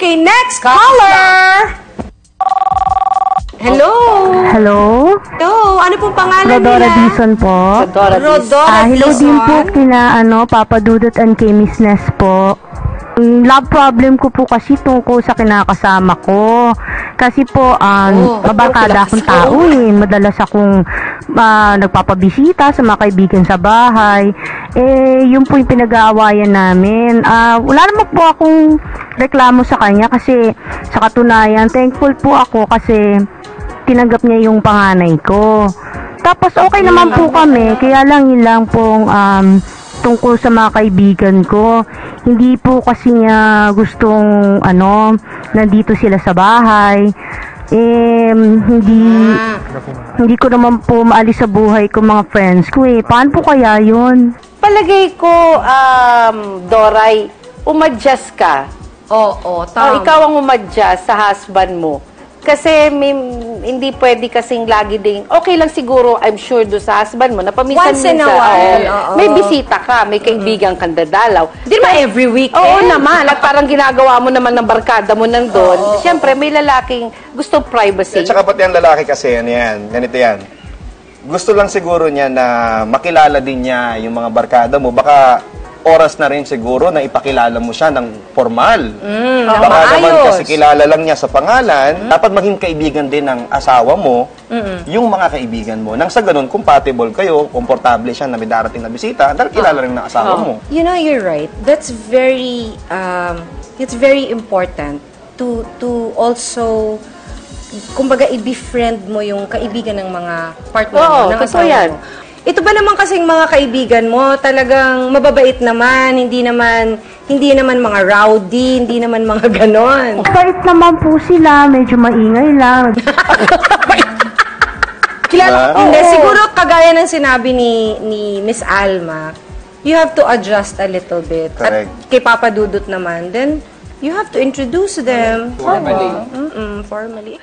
Okay, next caller! Hello! Hello? Hello, ano pong pangalan Rodora nila? Dizon po. Rodora Hello din po Dizon. kina Papa Dudut and kay Miss Ness po. Love problem ko po kasi tungkol sa kinakasama ko. Kasi po, mabarkada akong tao eh. Madalas akong nagpapabisita sa mga kaibigan sa bahay. Yun po yung pinag-aawayan namin. Wala naman po akong reklamo sa kanya kasi sa katunayan, thankful po ako kasi tinanggap niya yung panganay ko. Tapos okay naman po kami, kaya lang yun lang pong tungkol sa mga kaibigan ko. Hindi po kasi niya gustong nandito sila sa bahay. Hindi ko naman po maalis sa buhay ko mga friends ko eh. Paano po kaya yun? Palagay ko, Doray, umadjust ka. Oo, O, tama. ikaw ang umadjust sa husband mo. Kasi hindi pwede kasing lagi ding, okay lang siguro, I'm sure, do sa husband mo, na Once in a while, oo. may bisita ka, may kaibigan kang dadalaw. Di ba every weekend? Oo naman, at parang ginagawa mo naman ng barkada mo nandun. Siyempre, may lalaking gusto privacy. At saka pati ang lalaki kasi, ganito yan. Gusto lang siguro niya na makilala din niya yung mga barkada mo. Baka oras na rin siguro na ipakilala mo siya ng formal. Baka naman kasi kilala lang niya sa pangalan, dapat maging kaibigan din ng asawa mo, yung mga kaibigan mo. Nang sa ganun, compatible kayo, komportable siya na may darating na bisita, dahil kilala rin ng asawa mo. You know, you're right. That's very, it's very important to also, kumbaga, i-befriend mo yung kaibigan ng mga partner mo, ng asawa yan. mo. Ito ba naman kasing mga kaibigan mo, talagang mababait naman, hindi naman mga rowdy, hindi naman mga ganon. Bait naman po sila, medyo maingay lang. Hindi, siguro kagaya ng sinabi ni Miss Alma, you have to adjust a little bit. Correct. At kay Papa Dudut naman, then you have to introduce them. Formally. Formally.